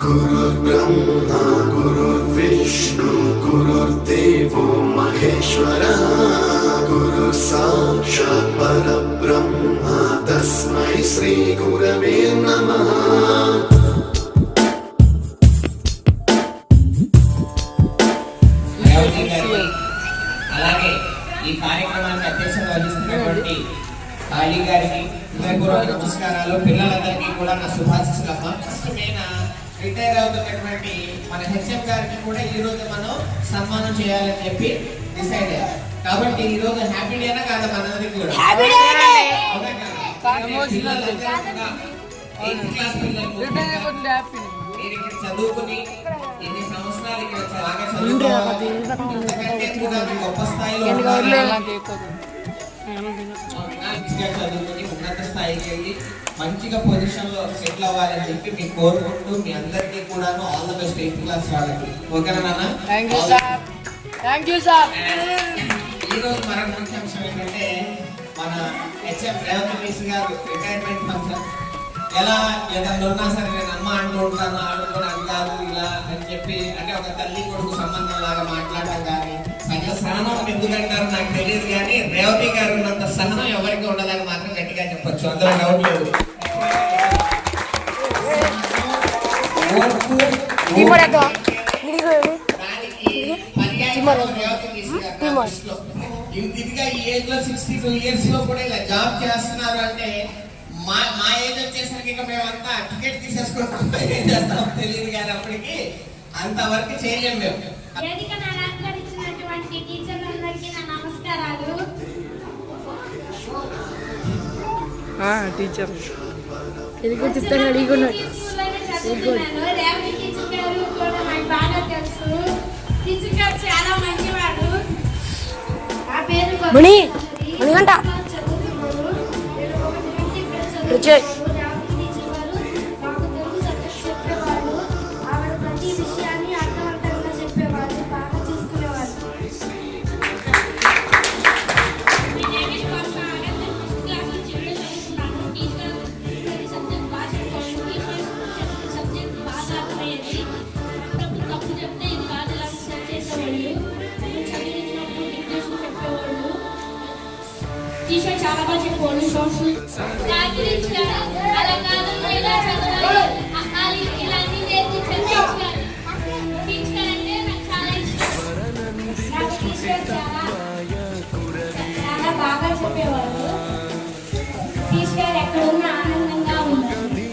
गुरुर्ब्रह्मा गुरुर्विष्णु गुरुर्देवो महेश्वरः गुरु साक्षात् परब्रह्म तस्मै श्री गुरवे नमः। అలాగే ఈ కార్యక్రమానికి అధ్యక్షత వహిస్తున్నటువంటి కాళీ గారికి హృదయపూర్వక నమస్కారాలు. పిల్లలందరికీ కూడా నా శుభాశీస్సులు. ఫస్ట్ మెయిన్ రిటైర్ అవుతున్నటువంటి మన హెచ్ఎం గారికి కూడా ఈ రోజు మనం సన్మానం చేయాలని చెప్పి డిసైడ్ అయ్యాం. కాబట్టి ఈ రోజు హ్యాపీ డేనా కాదా మనందరికీ కూడా? చదువుకుని ఎన్ని సంవత్సరాలు ఇక్కడ బాగా గొప్ప స్థాయిలో చదువుకుని ఉన్నత స్థాయికి వెళ్ళి మంచిగా పొజిషన్ లో సెటిల్ అవ్వాలని చెప్పి మీకు కోరుకుంటూ మీ అందరికీ కూడా all the best 8th class వాళ్ళకి. ఓకేనా నాన్న? ఈ రోజు మరొక ముఖ్య అంశం ఏంటంటే మన హెచ్ఎం రేవంత్ గారు రిటైర్మెంట్ ఫంక్షన్. ఎలా ఏదన్నా ఉన్నా సరే నేను అమ్మ అంటూ ఉంటాను, ఆడుకొని అది కాదు ఇలా అని చెప్పి, అంటే ఒక తల్లి కొడుకు సంబంధం లాగా మాట్లాడటం కానీ సగల సహనం ఎందుకంటారు నాకు తెలియదు, కానీ రేవతి గారు ఉన్నంత సహనం ఎవరికి ఉండదని మాత్రం గట్టిగా చెప్పొచ్చు, అందులో డౌట్ లేదు. ఇదిగా ఈ ఏజ్ లో 62 years లో కూడా ఇలా జాబ్ చేస్తున్నారు అంటే మా ఏజ్ వచ్చేసరికి ఇక మేమంతా టికెట్ తీసేసుకుంటాం, ఏం చేస్తాం తెలియదు, కానీ అప్పటికి అంతవరకు చేయలేము మేము. టీచర్ చాలా మంచివాడు. మణిగంట టీచర్ చాలా బాగా చెప్పాడు. చాలా బాగా చెప్పేవాడు. టీచర్ ఎక్కడున్నా ఆనందంగా ఉంటుంది.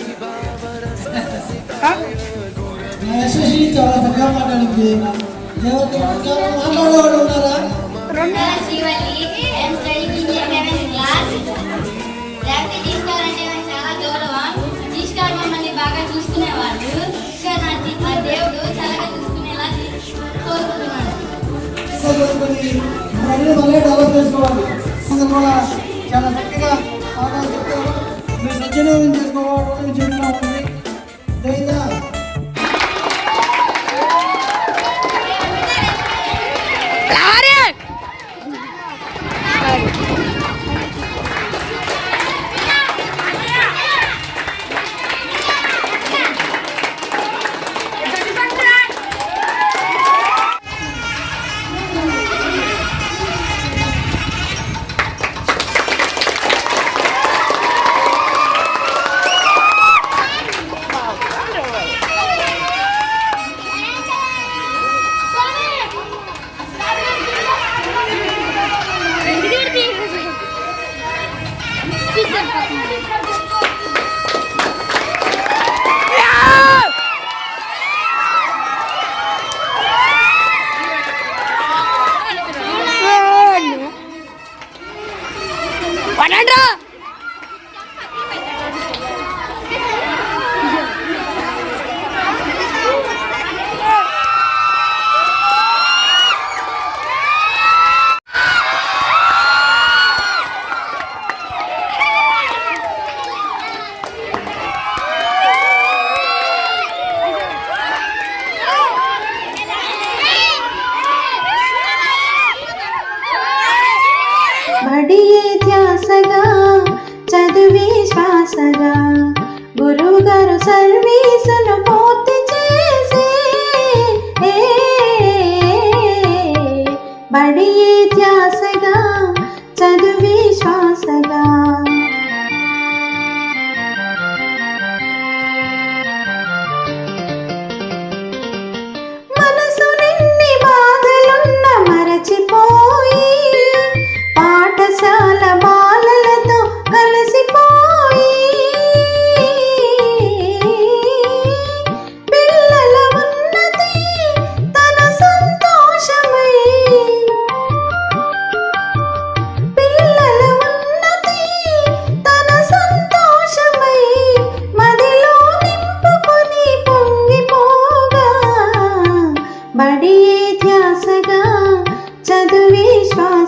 చాలా బాగా మాట్లాడింది. మాట్లాడేవాడు ఉన్నారా? బాగా చూసుకునేవాడు. మా దేవుడు చాలా చూసుకునేలా కోరుకుంటున్నాడు. డెవలప్ చేసుకోవాలి. కూడా చాలా చక్కగా బాగా చెప్తారు. మీరు సజ్జనం చేసుకోవాలి, చెప్తా ఉంది.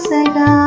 ఆశగా